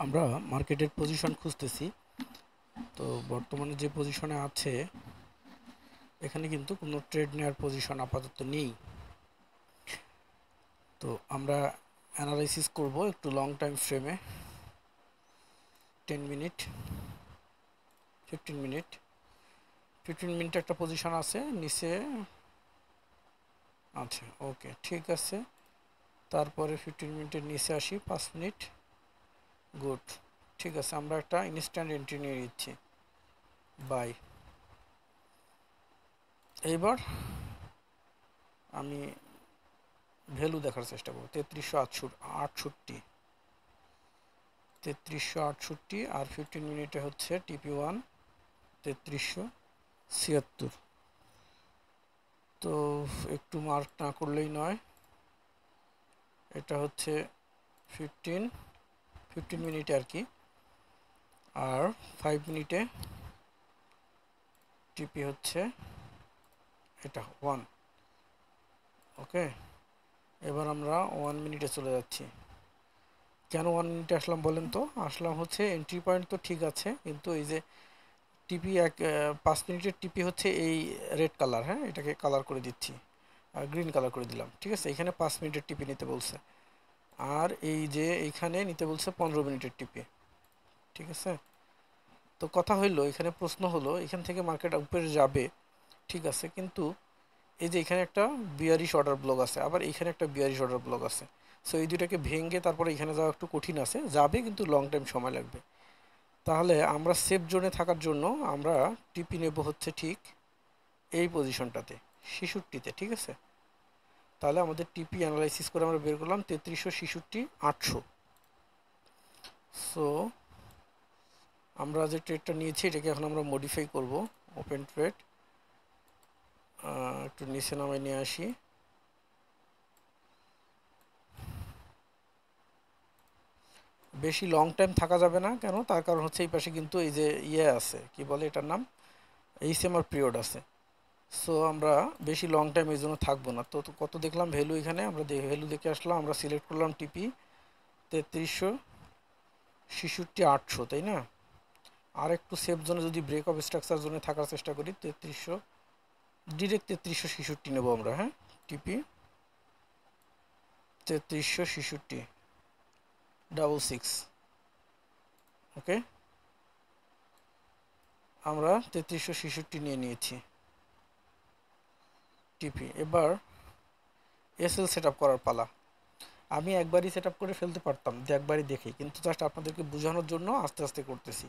আমরা মার্কেটের পজিশন খুঁজতেছি। তো বর্তমানে যে পজিশনে আছে এখানে কিন্তু কোনো ট্রেড নেওয়ার পজিশন আপাতত নেই। তো আমরা অ্যানালাইসিস করব একটু লং টাইম ফ্রেমে, 10 মিনিট, 15 মিনিট। 15 মিনিট একটা পজিশন আছে নিচে আছে, ওকে ঠিক আছে। তারপরে 15 মিনিটের নিচে আসি, 5 মিনিট, গুড, ঠিক আছে। আমরা একটা ইনস্ট্যান্ট এন্ট্রি নিয়ে নিচ্ছি, বাই। এইবার আমি ভ্যালু দেখার চেষ্টা করব, 3368, 3368 আর 15 মিনিটে হচ্ছে TP1 3376। তো একটু মার্ক না করলেই নয়, এটা হচ্ছে 15 মিনিটে আর কি। আর 5 মিনিটে টিপি হচ্ছে এটা 1, ওকে। এবার আমরা 1 মিনিটে চলে যাচ্ছি। কেন 1 মিনিটে আসলাম বলেন তো? আসলাম হচ্ছে এন্ট্রি পয়েন্ট তো ঠিক আছে, কিন্তু এই যে টিপি 5 মিনিটের টিপি হচ্ছে এই রেড কালার, হ্যাঁ এটাকে কালার করে দিচ্ছি, গ্রিন কালার করে দিলাম, ঠিক আছে। এখানে 5 মিনিটের টিপি নিতে বলছে, আর এই যে এইখানে নিতে বলছে 15 মিনিটের টিপি, ঠিক আছে। তো কথা হইলো, এখানে প্রশ্ন হলো এখান থেকে মার্কেট উপরে যাবে, ঠিক আছে, কিন্তু এই যে এখানে একটা বিয়ারিশ অর্ডার ব্লক আছে, আবার এখানে একটা বিয়ারিশ অর্ডার ব্লক আছে। সো এই দুটাকে ভেঙে তারপরে এখানে যাওয়া একটু কঠিন আছে, যাবে কিন্তু লং টাইম সময় লাগবে। তাহলে আমরা সেফ জোনে থাকার জন্য আমরা টিপি নেব হচ্ছে ঠিক এই পজিশনটাতে, 66-তে, ঠিক আছে। তাহলে আমাদের টিপি অ্যানালাইসিস করে আমরা বের করলাম 3366, 800। সো আমরা যে ট্রেডটা নিয়েছি এটাকে এখন আমরা মডিফাই করব, ওপেন ট্রেড, একটু নিচে নামে নিয়ে আসি। বেশি লং টাইম থাকা যাবে না, কেন? তার কারণ হচ্ছে এই পাশে কিন্তু এই যে ইয়ে আছে, কি বলে এটার নাম, এইচএমআর পিরিয়ড আছে। সো আমরা বেশি লং টাইম এই জন্য থাকবো না। তো কত দেখলাম ভ্যালু, এখানে আমরা ভ্যালু দেখে আসলাম, আমরা সিলেক্ট করলাম টিপি 3366, 800, তাই না? আর একটু সেফ জোনে যদি ব্রেক অফ স্ট্রাকচার জোনে থাকার চেষ্টা করি, 3300, ডিরেক্ট 3366 নেবো আমরা, হ্যাঁ। টিপি 3366, ওকে। আমরা 3366 নিয়ে নিয়েছি টিপি। এবার এসএল সেট আপ করার পালা। আমি একবারই সেট আপ করে ফেলতে পারতাম, একবারই দেখে, কিন্তু জাস্ট আপনাদেরকে বোঝানোর জন্য আস্তে আস্তে করতেছি,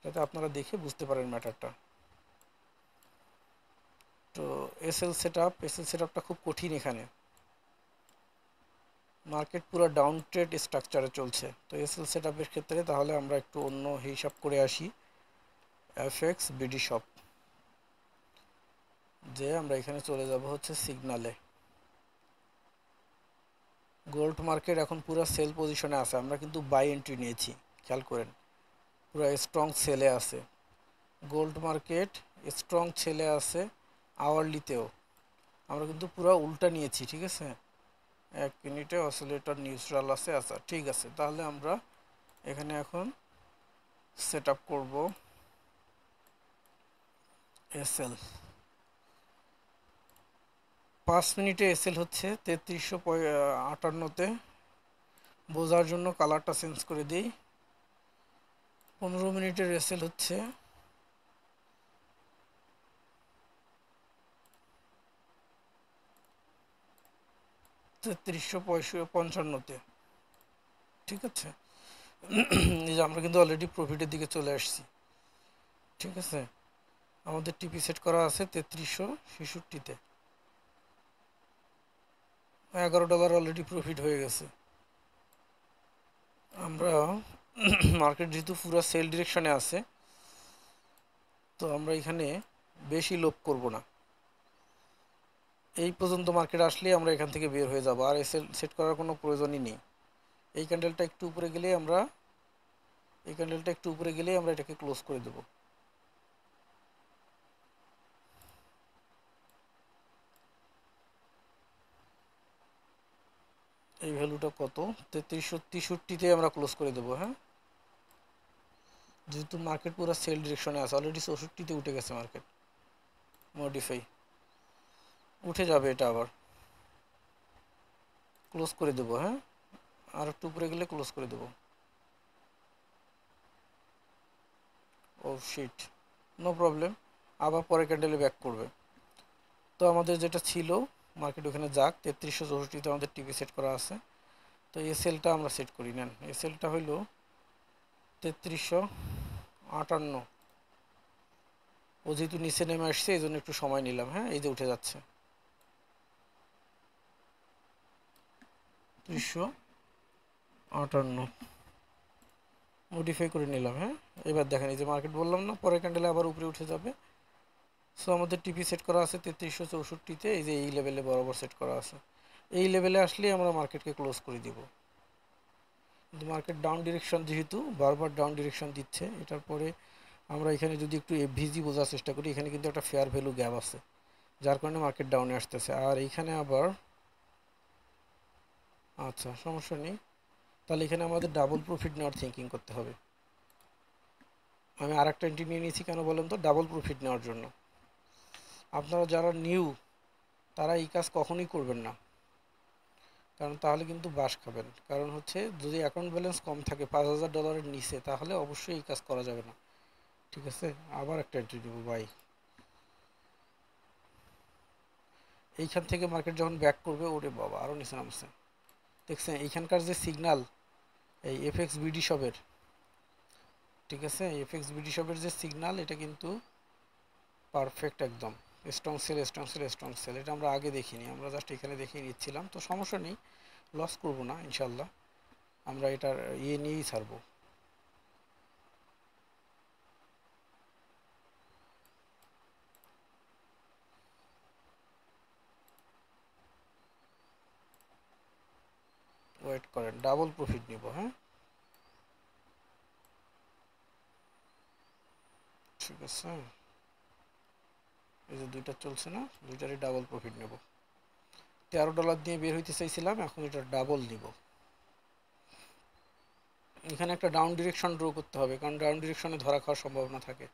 যাতে আপনারা দেখে বুঝতে পারেন ম্যাটারটা। তো এসএল সেট আপটা খুব কঠিন। এখানে মার্কেট পুরো ডাউন ট্রেড স্ট্রাকচারে চলছে, তো এসএল সেট আপের ক্ষেত্রে তাহলে আমরা একটু অন্য হিসাব করে আসি। এফএক্স বিডি শপ, যে আমরা এখানে চলে যাব হচ্ছে সিগনালে। গোল্ড মার্কেট এখন পুরো সেল পজিশনে আছে, আমরা কিন্তু বাই এন্ট্রি নিয়েছি, খেয়াল করেন, পুরো স্ট্রং সেলে আছে গোল্ড মার্কেট, স্ট্রং সেলে আছে আওয়ারলিতেও। আমরা কিন্তু পুরো উল্টা নিয়েছি, ঠিক আছে। 1 মিনিটে অসিলেটর নিউট্রাল আছে, আচ্ছা ঠিক আছে। তাহলে আমরা এখানে এখন সেট আপ করবো এসএল। 5 মিনিটে এসএল হচ্ছে 3358-তে। বোঝার জন্য কালারটা চেঞ্জ করে দিই। 15 মিনিটের এসএল হচ্ছে 3355-তে, ঠিক আছে। এই যে আমরা কিন্তু অলরেডি প্রফিটের দিকে চলে আসছি, ঠিক আছে। আমাদের টিপি সেট করা আছে 3366-তে, $11 অলরেডি প্রফিট হয়ে গেছে। আমরা মার্কেট যেহেতু পুরো সেল ডিরেকশনে আছে, তো আমরা এখানে বেশি লোভ করব না। এই পর্যন্ত মার্কেট আসলেই আমরা এখান থেকে বের হয়ে যাব, আর এসএল সেট করার কোনো প্রয়োজনই নেই। এই ক্যান্ডেলটা একটু উপরে গেলেই আমরা এটাকে ক্লোজ করে দেব। এই ভ্যালুটা কত? 3363-তে আমরা ক্লোজ করে দেবো, হ্যাঁ। যেহেতু মার্কেট পুরো সেল ডিরেকশনে আছে, অলরেডি 64তে উঠে গেছে মার্কেট, মডিফাই উঠে যাবে, এটা আবার ক্লোজ করে দেবো। হ্যাঁ, আর একটু উপরে গেলে ক্লোজ করে দেবো। ও শিট, নো প্রবলেম, আবার পরে ক্যান্ডেলে ব্যাক করবে। তো আমাদের যেটা ছিল মার্কেট ওখানে যাক, 3364তে আমাদের টিপি সেট করা আছে। তো এই সেলটা আমরা সেট করি, নেন এই সেলটা হইলো 3358। ও যেহেতু নিচে নেমে আসছে এই জন্য একটু সময় নিলাম। হ্যাঁ, এই যে উঠে যাচ্ছে 3358, মডিফাই করে নিলাম। হ্যাঁ, এবার দেখেন এই যে মার্কেট বললাম না পরের ক্যান্ডেলে আবার উপরে উঠে যাবে। সো আমাদের টিপি সেট করা আছে 3364তে, এই যে এই লেভেলে বরাবর সেট করা আছে। এই লেভেলে আসলেই আমরা মার্কেটকে ক্লোজ করে দিব। কিন্তু মার্কেট ডাউন ডিরেকশন, যেহেতু বারবার ডাউন ডিরেকশন দিচ্ছে, এটার পরে আমরা এখানে যদি একটু এফভিজি বোঝার চেষ্টা করি, এখানে কিন্তু একটা ফেয়ার ভ্যালু গ্যাপ আছে, যার কারণে মার্কেট ডাউনে আসতেছে। আর এইখানে আবার আচ্ছা সমস্যা নেই, তাহলে এখানে আমাদের ডাবল প্রফিট নেওয়ার থিঙ্কিং করতে হবে। আমি আর একটা এন্ট্রি নিয়ে নিয়েছি, কেন বলেন তো? ডাবল প্রফিট নেওয়ার জন্য। আপনারা যারা নিউ তারা এই কাজ কখনোই করবেন না, কারণ তাহলে কিন্তু বাস খাবেন। কারণ হচ্ছে যদি অ্যাকাউন্ট ব্যালেন্স কম থাকে $5000 নিচে, তাহলে অবশ্যই এই কাজ করা যাবে না। ঠিক আছে, আবার একটা এন্ট্রি দেবো ভাই। এইখান থেকে মার্কেট যখন ব্যাক করবে, ওরে বাবা আরও নিচে নামছে, দেখছেন এইখানকার যে সিগনাল, এই এফএক্স বিডি শপের, ঠিক আছে, এফএক্স বিডি শপের যে সিগনাল, এটা কিন্তু পারফেক্ট একদম strong sell, strong sell, strong sell. এটা আমরা আগে দেখিনি, আমরা জাস্ট এখানে দেখিয়ে নিচ্ছিলাম। তো সমস্যা নেই, লস করব না ইনশাল্লাহ, আমরা এটার ইয়ে নিয়েই ছাড়বো। ওয়েট করেন, ডাবল প্রফিট নিব। হ্যাঁ, ঠিক আছে, এই যে দুইটা চলছে না, দুইটারই ডাবল প্রফিট নেব। $13 দিয়ে বের হইতে চাইছিলাম, এখন এটা ডাবল নিব। এখানে একটা ডাউন ডিরেকশন ড্র করতে হবে, কারণ ডাউন ডিরেকশনে ধরা খাওয়ার সম্ভাবনা থাকে।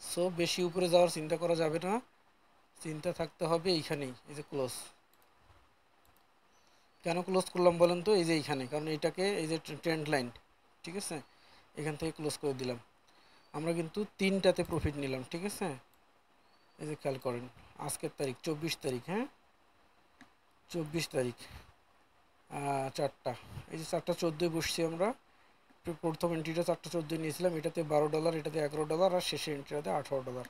সো বেশি উপরে যাওয়ার চিন্তা করা যাবে না, চিন্তা থাকতে হবে এইখানেই, এই যে ক্লোজ। কেন ক্লোজ করলাম বলেন তো? এই যে এইখানে, কারণ এইটাকে এই যে ট্রেন্ড লাইন, ঠিক আছে, এখান থেকে ক্লোজ করে দিলাম। আমরা কিন্তু তিনটাতে প্রফিট নিলাম, ঠিক আছে। এই যে খেয়াল করেন, আজকের তারিখ 24 তারিখ, হ্যাঁ 24 তারিখ, 4টা, এই যে 4টা 14 বসছি আমরা। প্রথম এন্ট্রিটা 4টা 14 নিয়েছিলাম, এটাতে $12, এটাতে $11, আর শেষের এন্ট্রিটাতে $18।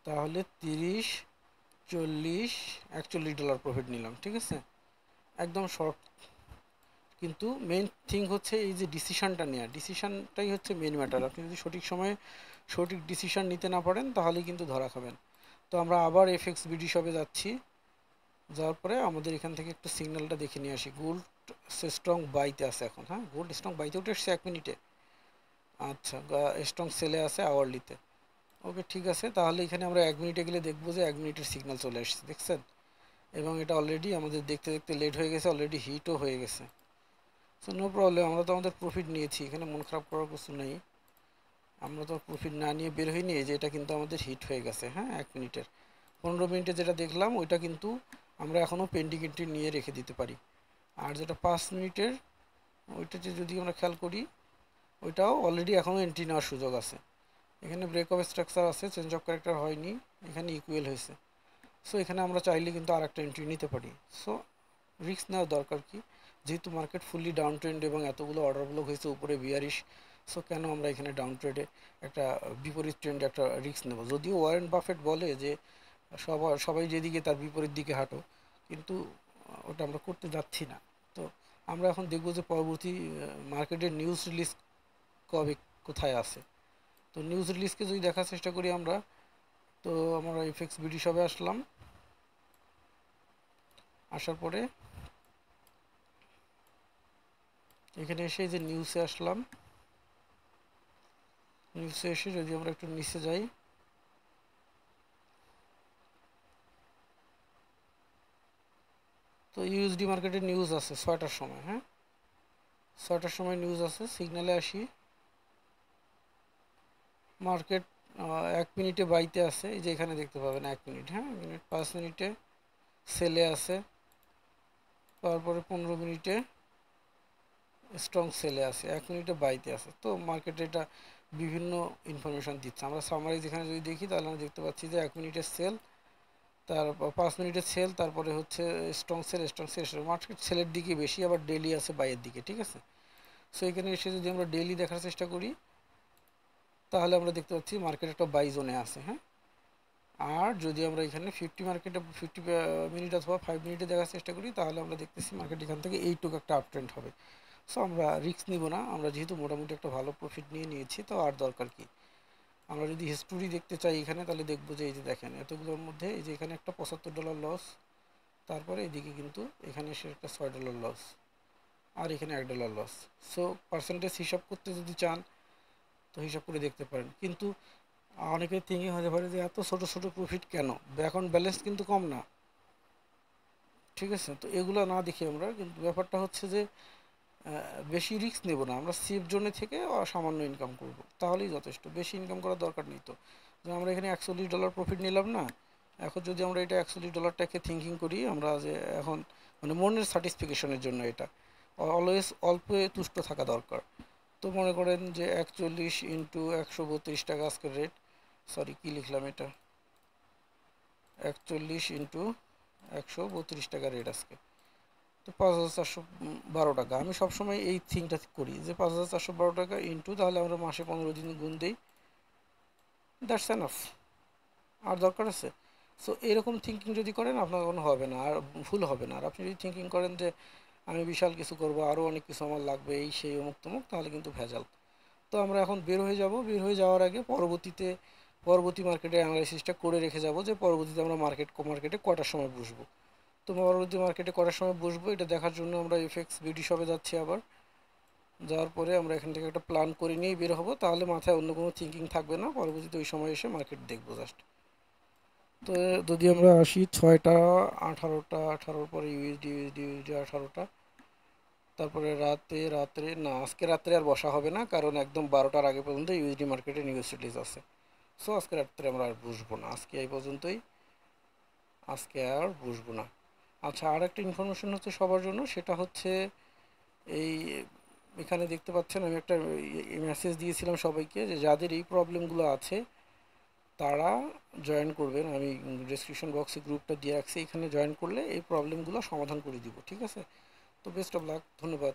তাহলে 30, 40, $41 প্রফিট নিলাম, ঠিক আছে, একদম শর্ট। কিন্তু মেইন থিং হচ্ছে এই যে ডিসিশানটা নেওয়া, ডিসিশানটাই হচ্ছে মেইন ম্যাটার। আপনি যদি সঠিক সময়ে সঠিক ডিসিশান নিতে না পারেন, তাহলে কিন্তু ধরা খাবেন। তো আমরা আবার এফএক্স বিডি শপে যাচ্ছি, যাওয়ার পরে আমাদের এখান থেকে একটু সিগন্যালটা দেখে নিয়ে আসি। গোল্ড স্ট্রং বাইতে আছে এখন, হ্যাঁ গোল্ড স্ট্রং বাইতে উঠে এসছে 1 মিনিটে। আচ্ছা, স্ট্রং সেলে আছে আওয়ারলিতে। ওকে ঠিক আছে, তাহলে এখানে আমরা 1 মিনিটে গেলে দেখবো যে 1 মিনিটের সিগন্যাল চলে আসছে, দেখছেন। এবং এটা অলরেডি আমাদের দেখতে দেখতে লেট হয়ে গেছে, অলরেডি হিটও হয়ে গেছে। সো নো প্রবলেম, আমরা তো আমাদের প্রফিট নিয়েছি, এখানে মন খারাপ করার কিছু নেই। আমরা তো প্রফিট না নিয়ে বের হইনি, যে এটা কিন্তু আমাদের হিট হয়ে গেছে। হ্যাঁ, 1 মিনিটের, 15 মিনিটে যেটা দেখলাম ওইটা কিন্তু আমরা এখনও পেন্ডিং এন্ট্রি নিয়ে রেখে দিতে পারি। আর যেটা 5 মিনিটের, ওইটাতে যদি আমরা খেয়াল করি, ওইটাও অলরেডি এখনও এন্ট্রি নেওয়ার সুযোগ আছে। এখানে ব্রেক অফ স্ট্রাকচার আছে, চেঞ্জ অফ ক্যারেক্টার হয়নি, এখানে ইকুয়াল হয়েছে। সো এখানে আমরা চাইলে কিন্তু আর একটা এন্ট্রি নিতে পারি। সো রিস্ক নেওয়ার দরকার কি, যেহেতু মার্কেট ফুললি ডাউন ট্রেন্ড এবং এতগুলো অর্ডার ব্লক হয়েছে উপরে বিয়ারিশ, সো কেন আমরা এখানে ডাউন ট্রেডে একটা বিপরীত ট্রেন্ডে একটা রিস্ক নেব? যদিও ওয়ারেন বাফেট বলে যে সবাই যেদিকে তার বিপরীত দিকে হাঁটো, কিন্তু ওটা আমরা করতে যাচ্ছি না। তো আমরা এখন দেখব যে পরবর্তী মার্কেটের নিউজ রিলিজ কবে, কোথায় আছে। তো নিউজ রিলিজকে যদি দেখার চেষ্টা করি আমরা, তো আমরা এফএক্স বিডি শপে আসলাম, আসার পরে এখানে এসে যে নিউজে আসলাম, নিউজে এসে যদি আমরা একটু নিচে যাই, তো ইউএসডি মার্কেটের নিউজ আছে 6টার সময়। হ্যাঁ, 6টার সময় নিউজ আছে, সিগন্যালে আসি। মার্কেট 1 মিনিটে বাইতে আছে, এই যে এখানে দেখতে পাবেন 1 মিনিট, হ্যাঁ 1 মিনিট, 5 মিনিটে সেলে আছে, তারপরে 15 মিনিটে স্ট্রং সেলে আছে, 1 মিনিটে বাইতে আছে। তো মার্কেটে এটা বিভিন্ন ইনফরমেশন দিচ্ছে। আমরা সামারি যেখানে যদি দেখি তাহলে আমরা দেখতে পাচ্ছি যে 1 মিনিটের সেল, তারপর 5 মিনিটের সেল, তারপরে হচ্ছে স্ট্রং সেল মার্কেট সেলের দিকে বেশি, আবার ডেলি আছে বাইয়ের দিকে, ঠিক আছে। সো এখানে এসে যদি আমরা ডেলি দেখার চেষ্টা করি তাহলে আমরা দেখতে পাচ্ছি মার্কেট একটা বাই জোনে আছে, হ্যাঁ। আর যদি আমরা এখানে 50 মিনিট অথবা 5 মিনিটে দেখার চেষ্টা করি তাহলে আমরা দেখতেছি মার্কেট এখান থেকে এইটুকু একটা আপ ট্রেন্ড হবে। সো আমরা রিস্ক নিব না, আমরা যেহেতু মোটামুটি একটা ভালো প্রফিট নিয়ে নিয়েছি তো আর দরকার কি। আমরা যদি হিস্টোরি দেখতে চাই এখানে তাহলে দেখবো যে এই যে দেখেন এতগুলোর মধ্যে এই যে এখানে একটা $75 লস, তারপরে এদিকে কিন্তু এখানে এসে একটা $6 লস, আর এখানে $1 লস। সো পার্সেন্টেজ হিসাব করতে যদি চান তো হিসাব করে দেখতে পারেন, কিন্তু অনেকের থিঙ্কিং হতে পারে যে এত ছোট ছোট প্রফিট কেন, অ্যাকাউন্ট ব্যালেন্স কিন্তু কম না, ঠিক আছে। তো এগুলো না দেখি আমরা, কিন্তু ব্যাপারটা হচ্ছে যে বেশি রিস্ক নেব না, আমরা সেফ জোনে থেকে সামান্য ইনকাম করব, তাহলেই যথেষ্ট, বেশি ইনকাম করার দরকার নেই। তো যে আমরা এখানে $41 প্রফিট নিলাম না, এখন যদি আমরা এটা $41টাকে থিঙ্কিং করি আমরা যে এখন মানে মনের স্যাটিসফিকেশনের জন্য এটা অলওয়েজ অল্পে তুষ্ট থাকা দরকার। তো মনে করেন যে 41 ইন্টু 132 টাকা আজকের রেট, সরি কী লিখলাম এটা, 41 ইন্টু 132 টাকা রেট আজকে, তো 5,412 টাকা। আমি সবসময় এই থিংটা করি যে 5,412 টাকা ইন্টু, তাহলে আমরা মাসে 15 দিন গুণ দিই, দ্যাটস এনাফ, আর দরকার আছে। সো এরকম থিঙ্কিং যদি করেন আপনার কোনো হবে না, আর ভুল হবে না। আর আপনি যদি থিঙ্কিং করেন যে আমি বিশাল কিছু করব, আরও অনেক কিছু আমার লাগবে, এই সেই অমুক তমুক, তাহলে কিন্তু ভেজাল। তো আমরা এখন বের হয়ে যাব, বের হয়ে যাওয়ার আগে পরবর্তী মার্কেটে অ্যানালাইসিসটা করে রেখে যাব যে পরবর্তীতে আমরা মার্কেটে কটার সময় বসবো। তো পরবর্তী মার্কেটে কটার সময় বসবো এটা দেখার জন্য আমরা এফএক্স বিডি শপে যাচ্ছি। আবার যাওয়ার পরে আমরা এখান থেকে একটা প্ল্যান করে নিয়েই বের হবো, তাহলে মাথায় অন্য কোনো থিঙ্কিং থাকবে না, পরবর্তীতে ওই সময় এসে মার্কেট দেখবো জাস্ট। তো যদি আমরা আসি 6টা 18টা, 18 পরে ইউএসডি 18টা, তারপরে রাত্রে না, আজকে রাত্রে আর বসা হবে না, কারণ একদম 12টার আগে পর্যন্ত ইউএসডি মার্কেটে নিউজ রিলিজ আছে। সো আজকে রাত্রে আমরা আর বসবো না, আজকে এই পর্যন্তই, আজকে আর বসবো না। আচ্ছা, আর একটা ইনফরমেশন হচ্ছে সবার জন্য, সেটা হচ্ছে এই এখানে দেখতে পাচ্ছেন আমি একটা মেসেজ দিয়েছিলাম সবাইকে যে যাদের এই প্রবলেমগুলো আছে তারা জয়েন করবেন। আমি ডেসক্রিপশন বক্সে গ্রুপটা দিয়ে রাখছি, এখানে জয়েন করলে এই প্রবলেমগুলো সমাধান করে দিব, ঠিক আছে। তো বেস্ট অফ লাক, ধন্যবাদ।